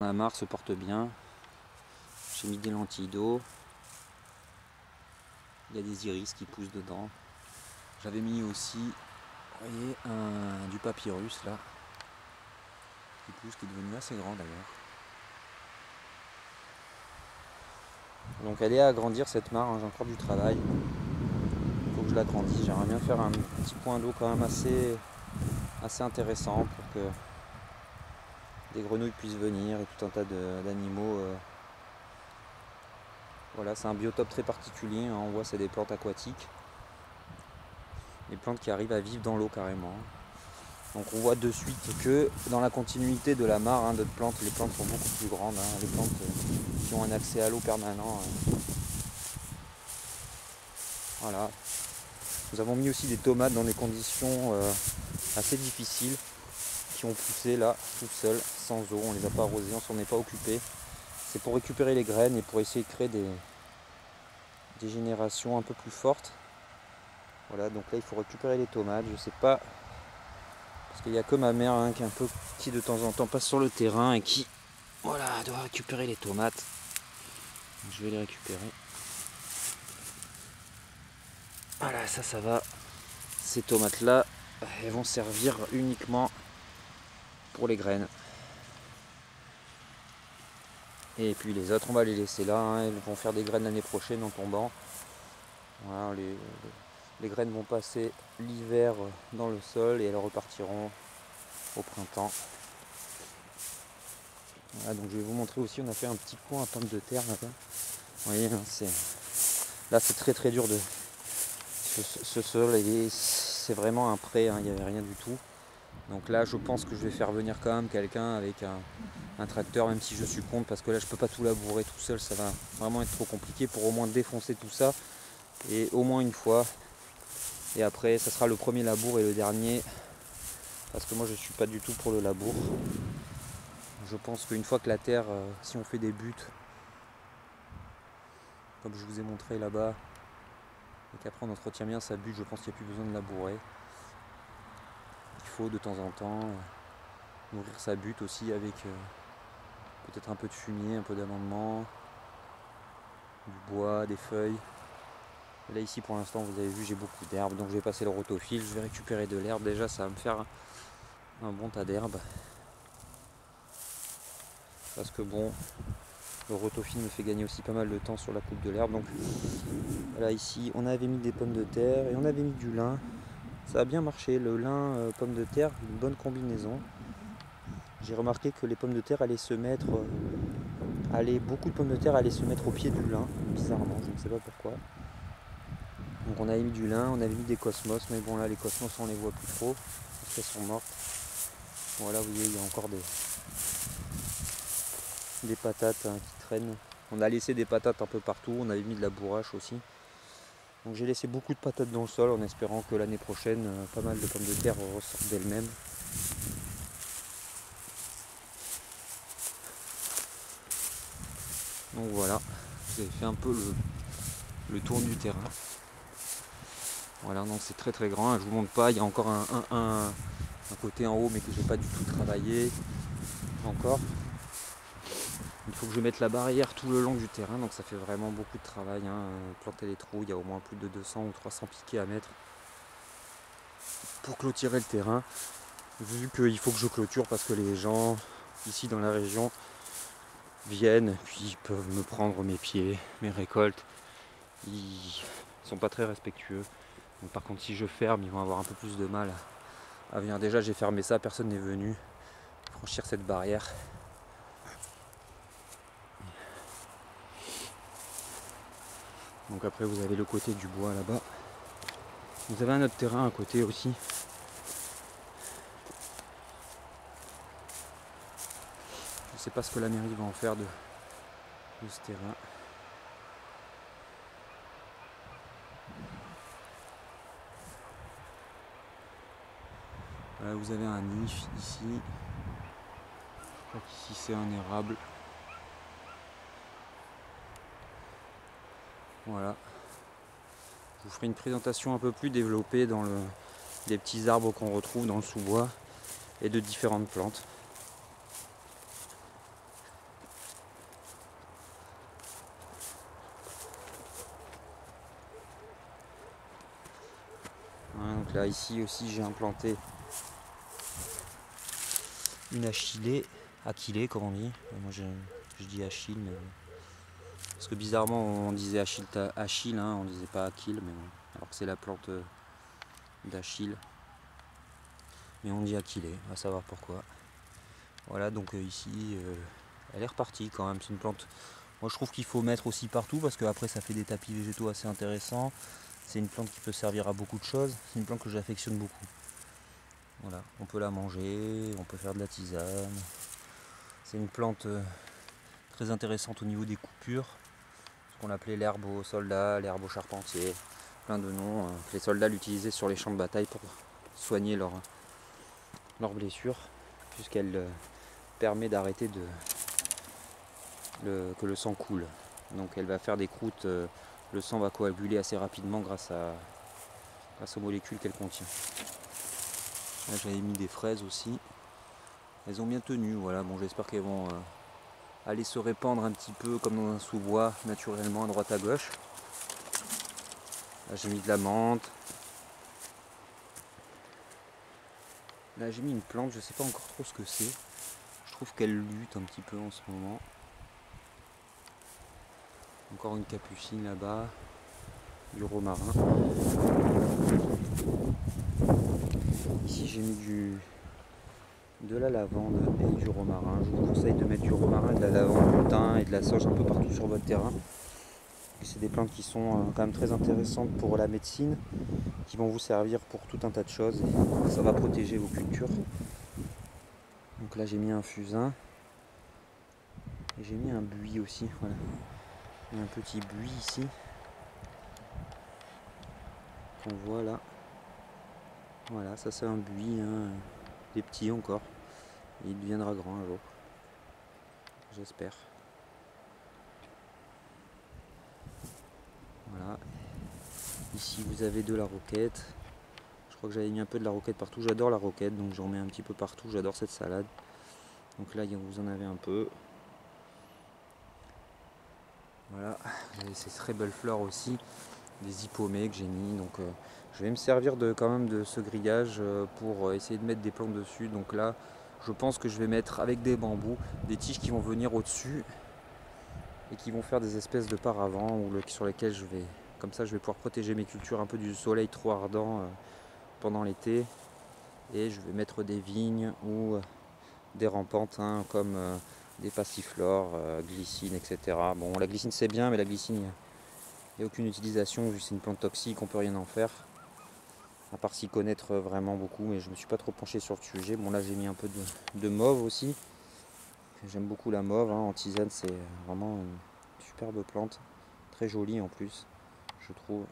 La mare se porte bien. J'ai mis des lentilles d'eau. Il y a des iris qui poussent dedans. J'avais mis aussi, vous voyez, du papyrus là, qui pousse, qui est devenu assez grand d'ailleurs. Donc elle est à agrandir cette mare, hein, j'ai encore du travail. Il faut que je l'agrandisse. J'aimerais bien faire un petit point d'eau quand même assez intéressant pour que des grenouilles puissent venir et tout un tas d'animaux. Voilà, c'est un biotope très particulier, hein. On voit c'est des plantes aquatiques. Des plantes qui arrivent à vivre dans l'eau carrément. Donc on voit de suite que dans la continuité de la mare, hein, d'autres plantes, les plantes sont beaucoup plus grandes, hein, les plantes qui ont un accès à l'eau permanent. Voilà. Nous avons mis aussi des tomates dans des conditions assez difficiles, qui ont poussé là, tout seuls, sans eau. On les a pas arrosées, on s'en est pas occupé. C'est pour récupérer les graines et pour essayer de créer des générations un peu plus fortes. Voilà, donc là il faut récupérer les tomates. Je sais pas, parce qu'il n'y a que ma mère, hein, qui de temps en temps passe sur le terrain et qui, voilà, doit récupérer les tomates. Je vais les récupérer. Voilà, ça va. Ces tomates là, elles vont servir uniquement pour les graines. Et puis les autres, on va les laisser là, hein. Elles vont faire des graines l'année prochaine en tombant. Voilà, les graines vont passer l'hiver dans le sol et elles repartiront au printemps. Voilà, donc je vais vous montrer aussi, on a fait un petit coin à pommes de terre là-bas. Vous voyez, hein, là c'est très dur de ce sol, c'est vraiment un pré, hein, il n'y avait rien du tout. Donc là je pense que je vais faire venir quand même quelqu'un avec un tracteur, même si je suis contre, parce que là je peux pas tout labourer tout seul, ça va vraiment être trop compliqué, pour au moins défoncer tout ça, et au moins une fois. Et après ça sera le premier labour et le dernier, parce que moi je suis pas du tout pour le labour. Je pense qu'une fois que la terre, si on fait des buts, comme je vous ai montré là-bas, et qu'après on entretient bien sa butte, je pense qu'il n'y a plus besoin de labourer. Il faut de temps en temps nourrir sa butte aussi avec peut-être un peu de fumier, un peu d'amendement, du bois, des feuilles. Et là ici pour l'instant vous avez vu j'ai beaucoup d'herbe, donc je vais passer le rotofil, je vais récupérer de l'herbe, déjà ça va me faire un bon tas d'herbe. Parce que bon, le rotofil me fait gagner aussi pas mal de temps sur la coupe de l'herbe. Donc voilà, ici on avait mis des pommes de terre et on avait mis du lin. Ça a bien marché, le lin, pommes de terre, une bonne combinaison. J'ai remarqué que les pommes de terre allaient se mettre, beaucoup de pommes de terre allaient se mettre au pied du lin, bizarrement, je ne sais pas pourquoi. Donc on avait mis du lin, on avait mis des cosmos, mais bon là les cosmos on les voit plus trop, parce qu'elles sont mortes. Voilà, vous voyez, il y a encore des patates, hein, qui traînent. On a laissé des patates un peu partout, on avait mis de la bourrache aussi. Donc j'ai laissé beaucoup de patates dans le sol en espérant que l'année prochaine, pas mal de pommes de terre ressortent d'elles-mêmes. Donc voilà, vous avez fait un peu le tour du terrain. Voilà, donc c'est très grand, je vous montre pas, il y a encore un côté en haut mais que j'ai pas du tout travaillé encore. Il faut que je mette la barrière tout le long du terrain, donc ça fait vraiment beaucoup de travail, hein. Planter les trous, il y a au moins plus de 200 ou 300 piquets à mettre pour clôturer le terrain. Vu qu'il faut que je clôture parce que les gens ici dans la région viennent, puis ils peuvent me prendre mes pieds, mes récoltes. Ils sont pas très respectueux. Donc, par contre si je ferme, ils vont avoir un peu plus de mal à venir. Déjà j'ai fermé ça, personne n'est venu franchir cette barrière. Donc après vous avez le côté du bois là-bas. Vous avez un autre terrain à côté aussi. Je sais pas ce que la mairie va en faire de ce terrain. Voilà, vous avez un nid ici. Je crois qu'ici c'est un érable. Voilà. Je vous ferai une présentation un peu plus développée des petits arbres qu'on retrouve dans le sous-bois et de différentes plantes. Donc là ici aussi j'ai implanté une achillée, comme on dit. Moi je dis Achille, mais parce que bizarrement on disait Achille, hein, on disait pas Achille, mais alors que c'est la plante d'Achille. Mais on dit Achillée, on va savoir pourquoi. Voilà, donc ici elle est repartie quand même. C'est une plante. Moi je trouve qu'il faut mettre aussi partout parce qu'après ça fait des tapis végétaux assez intéressants. C'est une plante qui peut servir à beaucoup de choses. C'est une plante que j'affectionne beaucoup. Voilà, on peut la manger, on peut faire de la tisane. C'est une plante très intéressante au niveau des coupures. Ce qu'on appelait l'herbe aux soldats, l'herbe aux charpentiers, plein de noms. Les soldats l'utilisaient sur les champs de bataille pour soigner leurs blessures, puisqu'elle permet d'arrêter que le sang coule. Donc elle va faire des croûtes, le sang va coaguler assez rapidement grâce aux molécules qu'elle contient. Là j'avais mis des fraises aussi. Elles ont bien tenu, voilà. Bon, j'espère qu'elles vont aller se répandre un petit peu comme dans un sous-bois naturellement à droite à gauche. Là j'ai mis de la menthe. Là j'ai mis une plante, je sais pas encore trop ce que c'est. Je trouve qu'elle lutte un petit peu en ce moment. Encore une capucine là-bas, du romarin. Ici j'ai mis de la lavande et du romarin. Je vous conseille de mettre du romarin, de la lavande, du thym et de la sauge un peu partout sur votre terrain. C'est des plantes qui sont quand même très intéressantes pour la médecine, qui vont vous servir pour tout un tas de choses. Ça va protéger vos cultures. Donc là j'ai mis un fusain et j'ai mis un buis aussi. Voilà. Il y a un petit buis ici qu'on voit là. Voilà, ça c'est un buis, hein. Il est petit encore. Et il deviendra grand un jour. J'espère. Voilà. Ici vous avez de la roquette. Je crois que j'avais mis un peu de la roquette partout. J'adore la roquette, donc j'en mets un petit peu partout. J'adore cette salade. Donc là vous en avez un peu. Voilà, et ces très belles fleurs aussi, des hippomées que j'ai mis. Donc je vais me servir quand même de ce grillage pour essayer de mettre des plantes dessus. Donc là, je pense que je vais mettre avec des bambous des tiges qui vont venir au-dessus et qui vont faire des espèces de paravents sur lesquels comme ça je vais pouvoir protéger mes cultures un peu du soleil trop ardent pendant l'été. Et je vais mettre des vignes ou des rampantes, hein, comme des passiflores, glycine, etc. Bon, la glycine c'est bien, mais la glycine, il n'y a aucune utilisation vu que c'est une plante toxique, on peut rien en faire. À part s'y connaître vraiment beaucoup, mais je ne me suis pas trop penché sur le sujet. Bon, là j'ai mis un peu de mauve aussi. J'aime beaucoup la mauve, hein, en tisane, c'est vraiment une superbe plante, très jolie en plus, je trouve.